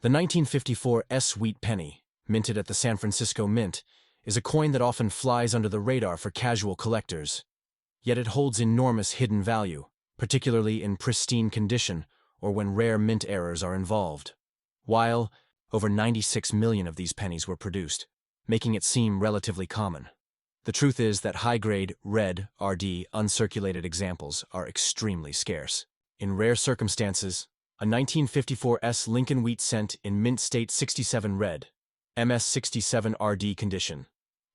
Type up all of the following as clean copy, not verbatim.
The 1954 wheat penny, minted at the San Francisco Mint, is a coin that often flies under the radar for casual collectors. Yet it holds enormous hidden value, particularly in pristine condition or when rare mint errors are involved. While over 96 million of these pennies were produced, making it seem relatively common. The truth is that high-grade, red, RD, uncirculated examples are extremely scarce. In rare circumstances, a 1954 Lincoln wheat cent in mint state 67 red, MS67 RD condition,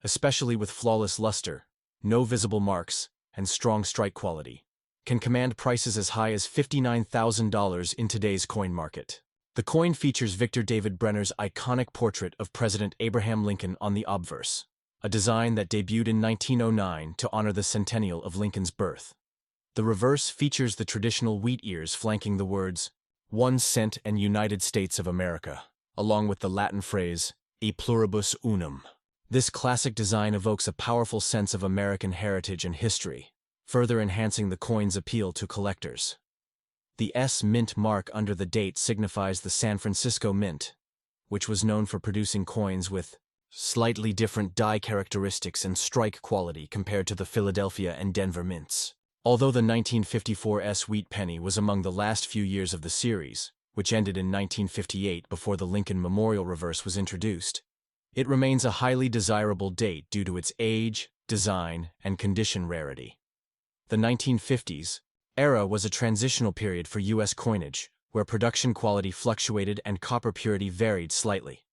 especially with flawless luster, no visible marks, and strong strike quality, can command prices as high as $59,000 in today's coin market. The coin features Victor David Brenner's iconic portrait of President Abraham Lincoln on the obverse, a design that debuted in 1909 to honor the centennial of Lincoln's birth. The reverse features the traditional wheat ears flanking the words, 1 cent and United States of America, along with the Latin phrase, e pluribus unum. This classic design evokes a powerful sense of American heritage and history, further enhancing the coin's appeal to collectors. The S mint mark under the date signifies the San Francisco Mint, which was known for producing coins with slightly different die characteristics and strike quality compared to the Philadelphia and Denver mints. Although the 1954 wheat penny was among the last few years of the series, which ended in 1958 before the Lincoln Memorial reverse was introduced, it remains a highly desirable date due to its age, design, and condition rarity. The 1950s era was a transitional period for U.S. coinage, where production quality fluctuated and copper purity varied slightly.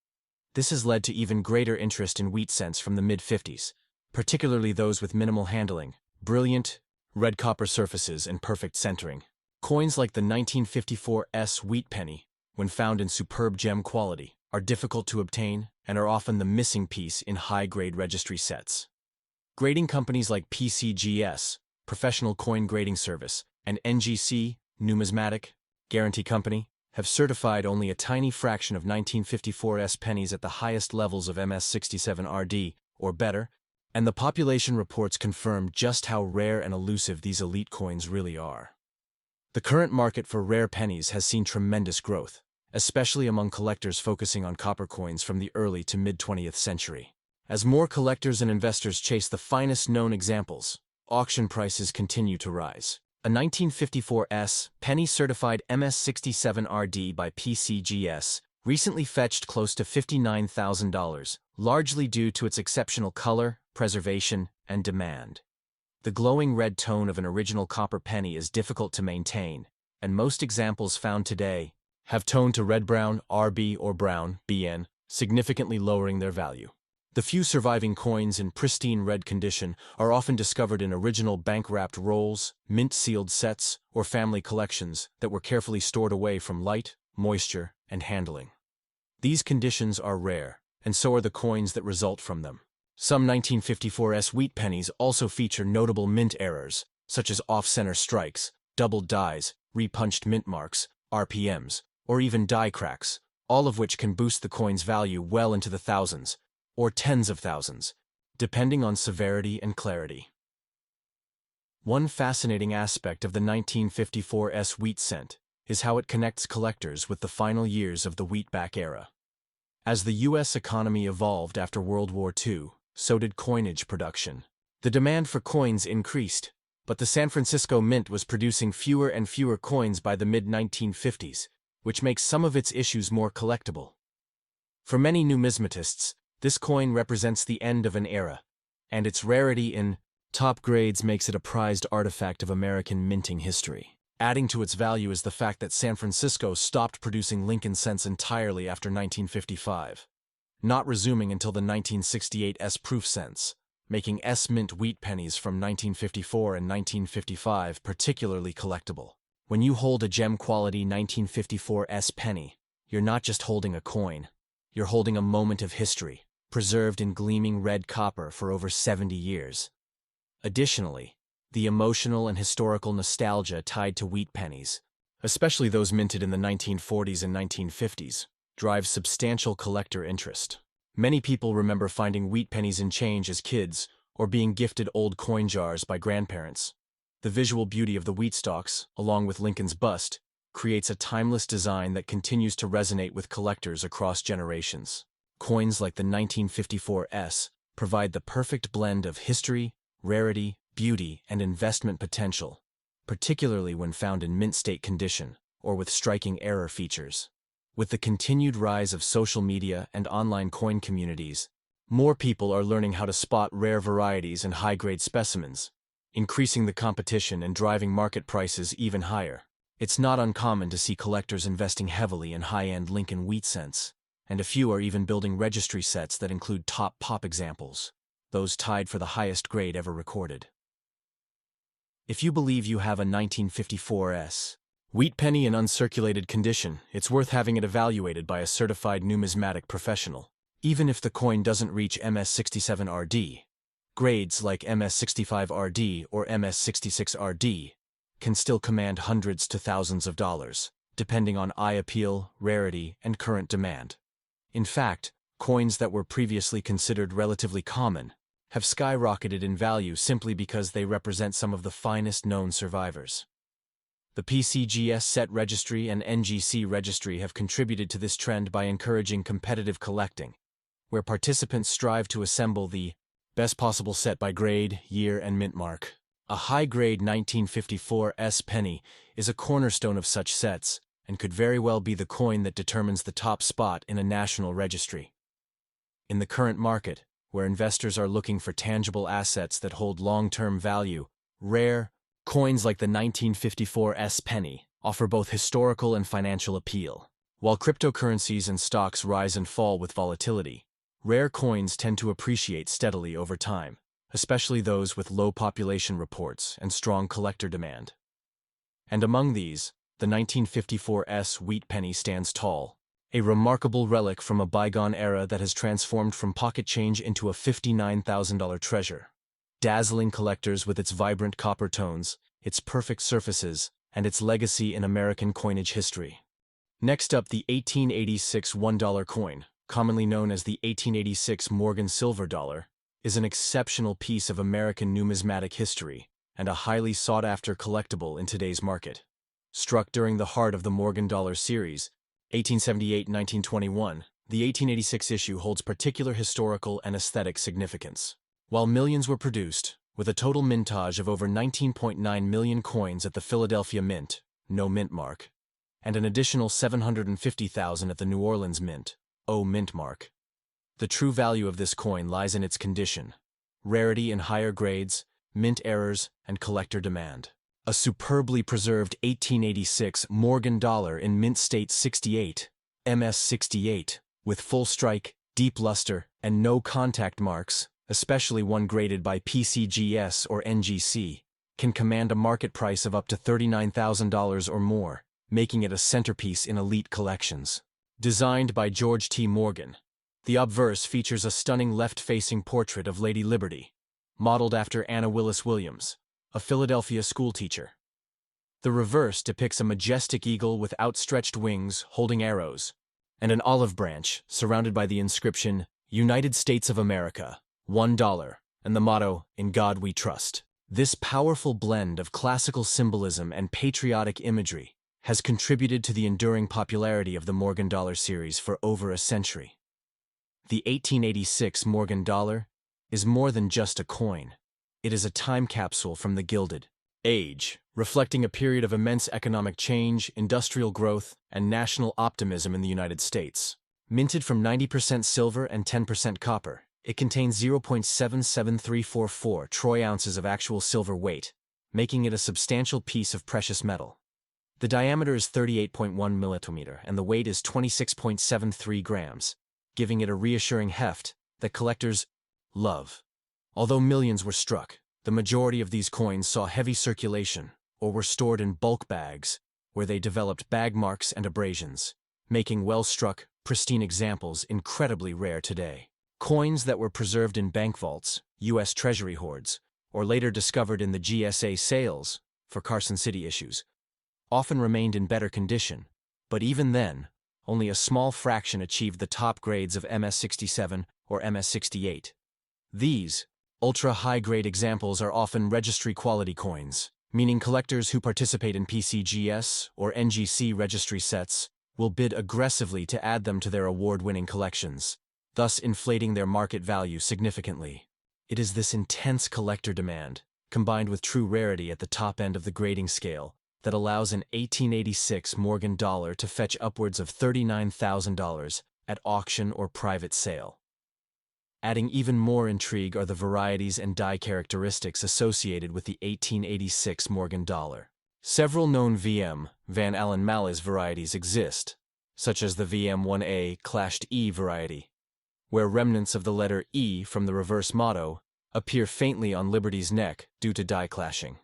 This has led to even greater interest in wheat cents from the mid-50s, particularly those with minimal handling, brilliant, red copper surfaces, and perfect centering. Coins like the 1954 wheat penny, when found in superb gem quality, are difficult to obtain and are often the missing piece in high-grade registry sets. Grading companies like PCGS, Professional Coin Grading Service, and NGC, Numismatic, Guarantee Company, have certified only a tiny fraction of 1954 pennies at the highest levels of MS67 RD, or better, and the population reports confirm just how rare and elusive these elite coins really are. The current market for rare pennies has seen tremendous growth, especially among collectors focusing on copper coins from the early to mid-20th century. As more collectors and investors chase the finest known examples, auction prices continue to rise. A 1954 penny certified MS67 RD by PCGS recently fetched close to $59,000, largely due to its exceptional color, preservation, and demand. The glowing red tone of an original copper penny is difficult to maintain, and most examples found today have toned to red-brown, RB, or brown, BN, significantly lowering their value. The few surviving coins in pristine red condition are often discovered in original bank-wrapped rolls, mint-sealed sets, or family collections that were carefully stored away from light, moisture, and handling. These conditions are rare, and so are the coins that result from them. Some 1954 wheat pennies also feature notable mint errors, such as off-center strikes, doubled dies, repunched mint marks, RPMs, or even die cracks, all of which can boost the coin's value well into the thousands, or tens of thousands, depending on severity and clarity. One fascinating aspect of the 1954 wheat cent is how it connects collectors with the final years of the wheatback era. As the U.S. economy evolved after World War II, so did coinage production. The demand for coins increased, but the San Francisco Mint was producing fewer and fewer coins by the mid-1950s, which makes some of its issues more collectible. For many numismatists, this coin represents the end of an era, and its rarity in top grades makes it a prized artifact of American minting history. Adding to its value is the fact that San Francisco stopped producing Lincoln cents entirely after 1955, not resuming until the 1968 proof cents, making mint wheat pennies from 1954 and 1955 particularly collectible. When you hold a gem-quality 1954 penny, you're not just holding a coin, you're holding a moment of history, preserved in gleaming red copper for over 70 years. Additionally, the emotional and historical nostalgia tied to wheat pennies, especially those minted in the 1940s and 1950s, drives substantial collector interest. Many people remember finding wheat pennies in change as kids or being gifted old coin jars by grandparents. The visual beauty of the wheat stalks, along with Lincoln's bust, creates a timeless design that continues to resonate with collectors across generations. Coins like the 1954 S provide the perfect blend of history, rarity, beauty, and investment potential, particularly when found in mint state condition or with striking error features. With the continued rise of social media and online coin communities, more people are learning how to spot rare varieties and high-grade specimens, increasing the competition and driving market prices even higher. It's not uncommon to see collectors investing heavily in high-end Lincoln wheat cents, and a few are even building registry sets that include top pop examples, those tied for the highest grade ever recorded. If you believe you have a 1954 S wheat penny in uncirculated condition, it's worth having it evaluated by a certified numismatic professional. Even if the coin doesn't reach MS67RD, grades like MS65RD or MS66RD can still command hundreds to thousands of dollars, depending on eye appeal, rarity, and current demand. In fact, coins that were previously considered relatively common have skyrocketed in value simply because they represent some of the finest known survivors. The PCGS Set Registry and NGC Registry have contributed to this trend by encouraging competitive collecting, where participants strive to assemble the best possible set by grade, year, and mint mark. A high-grade 1954 S penny is a cornerstone of such sets and could very well be the coin that determines the top spot in a national registry. In the current market, where investors are looking for tangible assets that hold long-term value, rare coins like the 1954 S penny offer both historical and financial appeal. While cryptocurrencies and stocks rise and fall with volatility, rare coins tend to appreciate steadily over time, especially those with low population reports and strong collector demand. And among these, the 1954 S wheat penny stands tall, a remarkable relic from a bygone era that has transformed from pocket change into a $59,000 treasure. Dazzling collectors with its vibrant copper tones, its perfect surfaces, and its legacy in American coinage history. Next up, the 1886 $1 coin, commonly known as the 1886 Morgan silver dollar, is an exceptional piece of American numismatic history and a highly sought-after collectible in today's market. Struck during the heart of the Morgan dollar series, 1878-1921, the 1886 issue holds particular historical and aesthetic significance. While millions were produced, with a total mintage of over 19.9 million coins at the Philadelphia Mint, no mint mark, and an additional 750,000 at the New Orleans Mint, O mint mark, the true value of this coin lies in its condition, rarity in higher grades, mint errors, and collector demand. A superbly preserved 1886 Morgan dollar in mint state 68, MS68, with full strike, deep luster, and no contact marks, especially one graded by PCGS or NGC, can command a market price of up to $39,000 or more, making it a centerpiece in elite collections. Designed by George T. Morgan, the obverse features a stunning left-facing portrait of Lady Liberty, modeled after Anna Willis Williams, a Philadelphia schoolteacher. The reverse depicts a majestic eagle with outstretched wings holding arrows, and an olive branch surrounded by the inscription, United States of America, $1, and the motto, In God We Trust. This powerful blend of classical symbolism and patriotic imagery has contributed to the enduring popularity of the Morgan dollar series for over a century. The 1886 Morgan dollar is more than just a coin. It is a time capsule from the Gilded Age, reflecting a period of immense economic change, industrial growth, and national optimism in the United States. Minted from 90% silver and 10% copper, it contains 0.77344 troy ounces of actual silver weight, making it a substantial piece of precious metal. The diameter is 38.1 millimeter and the weight is 26.73 grams, giving it a reassuring heft that collectors love. Although millions were struck, the majority of these coins saw heavy circulation or were stored in bulk bags, where they developed bag marks and abrasions, making well-struck, pristine examples incredibly rare today. Coins that were preserved in bank vaults, U.S. Treasury hoards, or later discovered in the GSA sales for Carson City issues, often remained in better condition, but even then, only a small fraction achieved the top grades of MS67 or MS68. These ultra-high-grade examples are often registry-quality coins, meaning collectors who participate in PCGS or NGC registry sets will bid aggressively to add them to their award-winning collections, thus inflating their market value significantly. It is this intense collector demand, combined with true rarity at the top end of the grading scale, that allows an 1886 Morgan dollar to fetch upwards of $39,000 at auction or private sale. Adding even more intrigue are the varieties and die characteristics associated with the 1886 Morgan dollar. Several known Van Allen Malice varieties exist, such as the VM1A clashed E variety, where remnants of the letter E from the reverse motto appear faintly on Liberty's neck due to die clashing.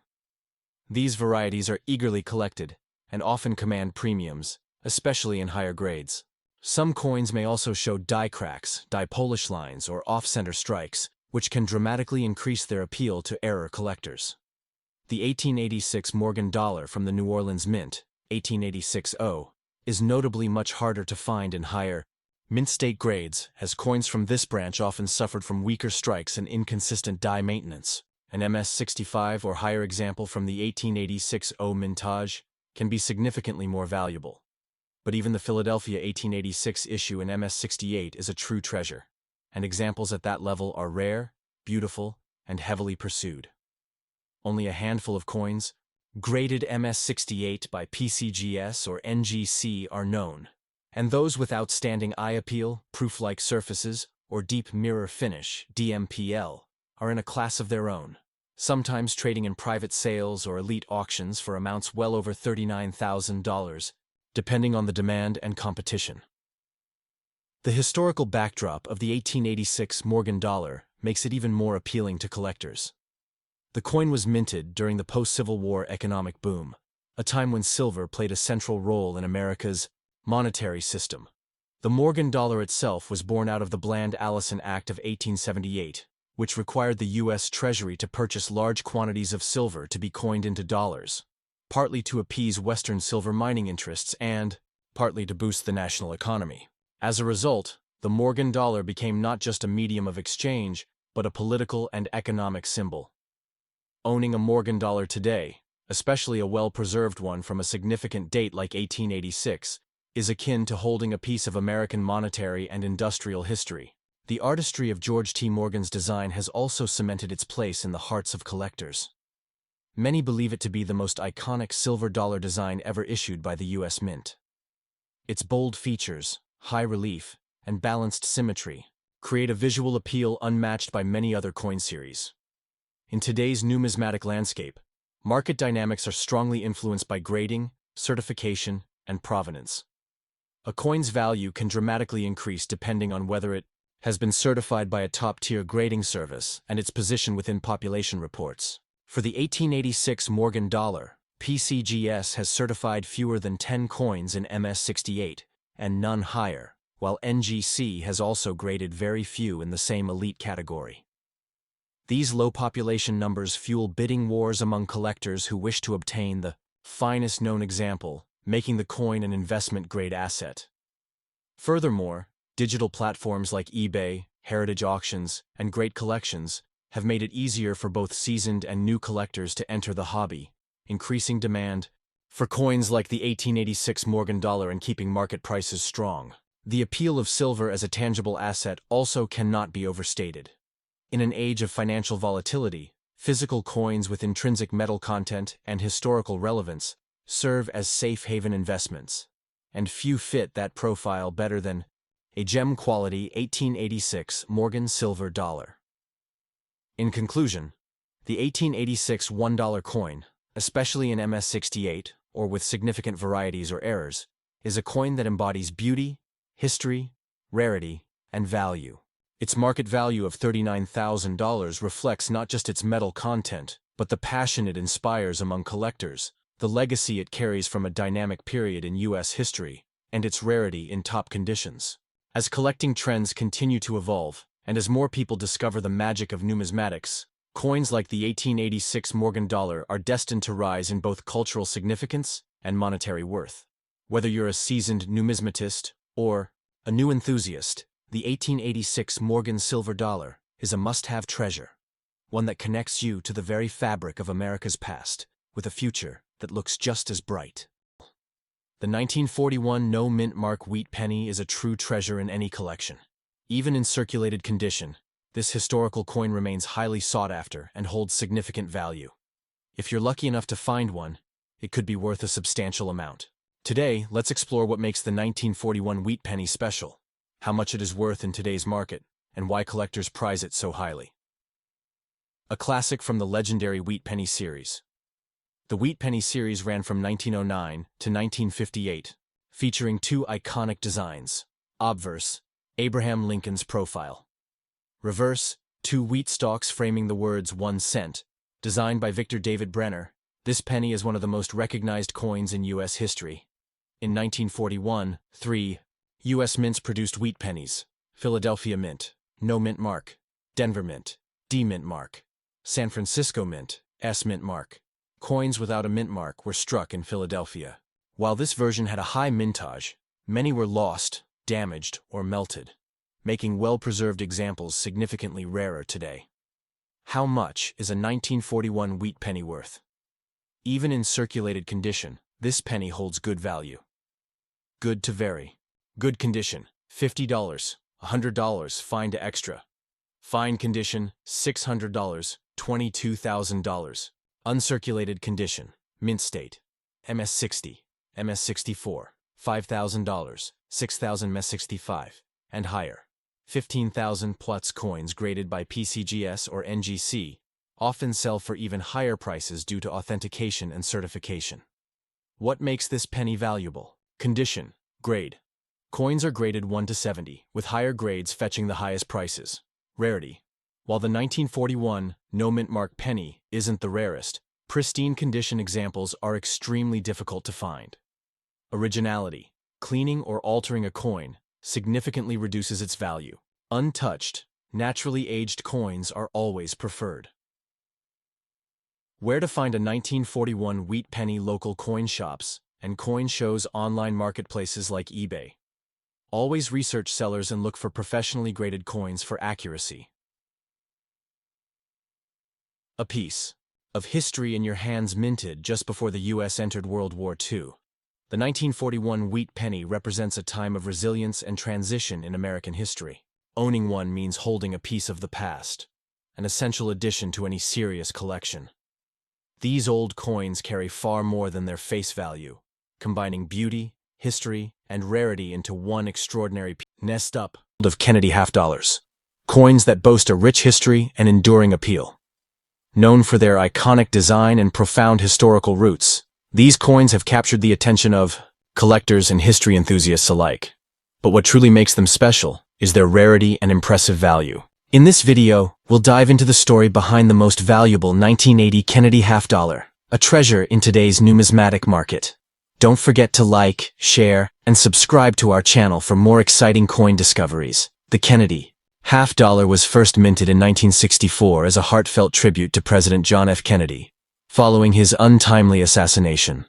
These varieties are eagerly collected and often command premiums, especially in higher grades. Some coins may also show die cracks, die Polish lines, or off-center strikes, which can dramatically increase their appeal to error collectors. The 1886 Morgan dollar from the New Orleans Mint, 1886-0, is notably much harder to find in higher mint state grades, as coins from this branch often suffered from weaker strikes and inconsistent die maintenance. An MS-65 or higher example from the 1886-0 mintage can be significantly more valuable. But even the Philadelphia 1886 issue in MS-68 is a true treasure, and examples at that level are rare, beautiful, and heavily pursued. Only a handful of coins, graded MS-68 by PCGS or NGC, are known, and those with outstanding eye appeal, proof-like surfaces, or deep mirror finish, DMPL, are in a class of their own, sometimes trading in private sales or elite auctions for amounts well over $39,000, depending on the demand and competition. The historical backdrop of the 1886 Morgan dollar makes it even more appealing to collectors. The coin was minted during the post-Civil War economic boom, a time when silver played a central role in America's monetary system. The Morgan dollar itself was born out of the Bland Allison Act of 1878, which required the U.S. Treasury to purchase large quantities of silver to be coined into dollars, partly to appease Western silver mining interests and, partly to boost the national economy. As a result, the Morgan dollar became not just a medium of exchange, but a political and economic symbol. Owning a Morgan dollar today, especially a well-preserved one from a significant date like 1886, is akin to holding a piece of American monetary and industrial history. The artistry of George T. Morgan's design has also cemented its place in the hearts of collectors. Many believe it to be the most iconic silver dollar design ever issued by the U.S. Mint. Its bold features, high relief, and balanced symmetry create a visual appeal unmatched by many other coin series. In today's numismatic landscape, market dynamics are strongly influenced by grading, certification, and provenance. A coin's value can dramatically increase depending on whether it has been certified by a top-tier grading service and its position within population reports. For the 1886 Morgan dollar, PCGS has certified fewer than 10 coins in MS-68 and none higher, while NGC has also graded very few in the same elite category. These low population numbers fuel bidding wars among collectors who wish to obtain the finest known example, making the coin an investment-grade asset. Furthermore, digital platforms like eBay, heritage auctions, and great collections have made it easier for both seasoned and new collectors to enter the hobby, increasing demand for coins like the 1886 Morgan dollar and keeping market prices strong. The appeal of silver as a tangible asset also cannot be overstated. In an age of financial volatility, physical coins with intrinsic metal content and historical relevance serve as safe haven investments, and few fit that profile better than a gem-quality 1886 Morgan silver dollar. In conclusion, the 1886 $1 coin, especially in MS-68 or with significant varieties or errors, is a coin that embodies beauty, history, rarity, and value. Its market value of $39,000 reflects not just its metal content, but the passion it inspires among collectors, the legacy it carries from a dynamic period in U.S. history, and its rarity in top conditions. As collecting trends continue to evolve, and as more people discover the magic of numismatics, coins like the 1886 Morgan dollar are destined to rise in both cultural significance and monetary worth. Whether you're a seasoned numismatist or a new enthusiast, the 1886 Morgan silver dollar is a must-have treasure, one that connects you to the very fabric of America's past. with a future that looks just as bright. The 1941 no-mint mark wheat penny is a true treasure in any collection. Even in circulated condition, this historical coin remains highly sought after and holds significant value. If you're lucky enough to find one, it could be worth a substantial amount. Today, let's explore what makes the 1941 wheat penny special, how much it is worth in today's market, and why collectors prize it so highly. A classic from the legendary wheat penny series. The wheat penny series ran from 1909 to 1958, featuring two iconic designs: obverse, Abraham Lincoln's profile; reverse, two wheat stalks framing the words 1 cent, designed by Victor David Brenner. This penny is one of the most recognized coins in U.S. history. In 1941, 3 U.S. mints produced wheat pennies: Philadelphia Mint, no mint mark; Denver Mint, D mint mark; San Francisco Mint, S mint mark. Coins without a mint mark were struck in Philadelphia. While this version had a high mintage, many were lost, damaged, or melted, making well-preserved examples significantly rarer today. How much is a 1941 wheat penny worth? Even in circulated condition, this penny holds good value. Good to vary. Good condition, $50, $100, fine to extra. Fine condition, $600, $22,000. Uncirculated condition, mint state, MS60, MS64, $5,000, $6,000 MS65, and higher. 15,000 plus coins graded by PCGS or NGC often sell for even higher prices due to authentication and certification. What makes this penny valuable? Condition, grade. Coins are graded 1 to 70, with higher grades fetching the highest prices. Rarity. While the 1941 no-mint mark penny isn't the rarest, pristine condition examples are extremely difficult to find. Originality. Cleaning or altering a coin significantly reduces its value. Untouched, naturally aged coins are always preferred. Where to find a 1941 wheat penny? Local coin shops and coin shows, online marketplaces like eBay. Always research sellers and look for professionally graded coins for accuracy. A piece of history in your hands, minted just before the U.S. entered World War II. The 1941 wheat penny represents a time of resilience and transition in American history. Owning one means holding a piece of the past, an essential addition to any serious collection. These old coins carry far more than their face value, combining beauty, history, and rarity into one extraordinary piece. Nest up of Kennedy half dollars. Coins that boast a rich history and enduring appeal. Known for their iconic design and profound historical roots, these coins have captured the attention of collectors and history enthusiasts alike. But what truly makes them special is their rarity and impressive value. In this video, we'll dive into the story behind the most valuable 1980 Kennedy half dollar, a treasure in today's numismatic market. Don't forget to like, share, and subscribe to our channel for more exciting coin discoveries. The Kennedy half dollar was first minted in 1964 as a heartfelt tribute to President John F. Kennedy, following his untimely assassination.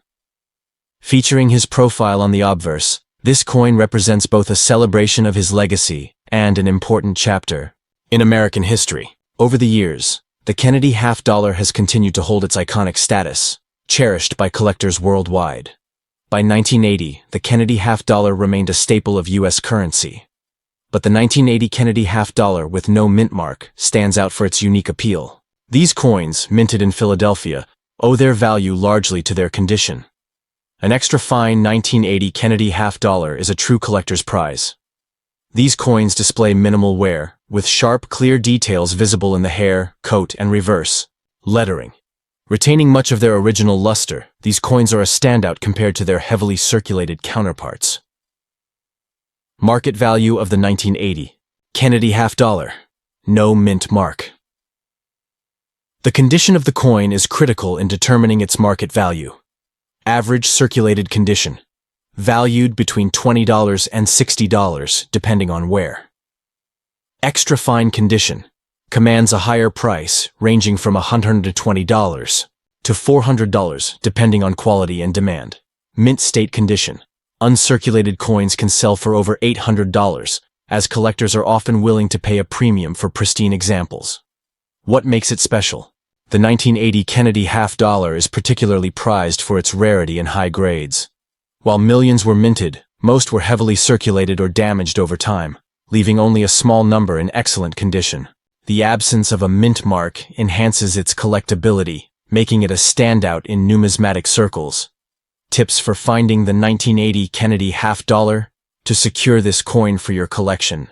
Featuring his profile on the obverse, this coin represents both a celebration of his legacy and an important chapter in American history. Over the years, the Kennedy half dollar has continued to hold its iconic status, cherished by collectors worldwide. By 1980, the Kennedy half dollar remained a staple of U.S. currency. But the 1980 Kennedy half dollar with no mint mark stands out for its unique appeal. These coins, minted in Philadelphia, owe their value largely to their condition. An extra fine 1980 Kennedy half dollar is a true collector's prize. These coins display minimal wear, with sharp, clear details visible in the hair, coat, and reverse lettering. Retaining much of their original luster, these coins are a standout compared to their heavily circulated counterparts. Market value of the 1980 Kennedy half dollar. No mint mark. The condition of the coin is critical in determining its market value. Average circulated condition. Valued between $20 and $60 depending on wear. Extra fine condition. Commands a higher price, ranging from $120 to $400 depending on quality and demand. Mint state condition. Uncirculated coins can sell for over $800, as collectors are often willing to pay a premium for pristine examples. What makes it special? The 1980 Kennedy half-dollar is particularly prized for its rarity and high grades. While millions were minted, most were heavily circulated or damaged over time, leaving only a small number in excellent condition. The absence of a mint mark enhances its collectability, making it a standout in numismatic circles. Tips for finding the 1980 Kennedy half-dollar? To secure this coin for your collection,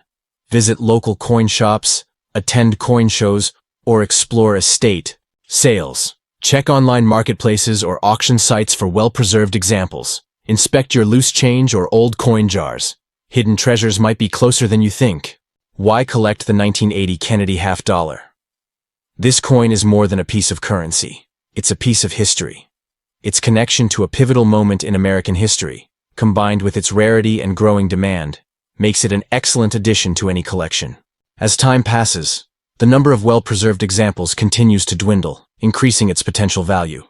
visit local coin shops, attend coin shows, or explore estate sales. Check online marketplaces or auction sites for well-preserved examples. Inspect your loose change or old coin jars. Hidden treasures might be closer than you think. Why collect the 1980 Kennedy half-dollar? This coin is more than a piece of currency. It's a piece of history. Its connection to a pivotal moment in American history, combined with its rarity and growing demand, makes it an excellent addition to any collection. As time passes, the number of well-preserved examples continues to dwindle, increasing its potential value.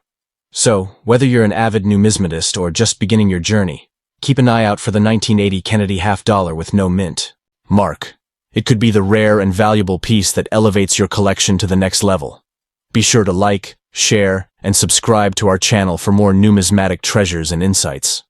So, whether you're an avid numismatist or just beginning your journey, keep an eye out for the 1980 Kennedy half-dollar with no mint mark. It could be the rare and valuable piece that elevates your collection to the next level. Be sure to like, share, and subscribe to our channel for more numismatic treasures and insights.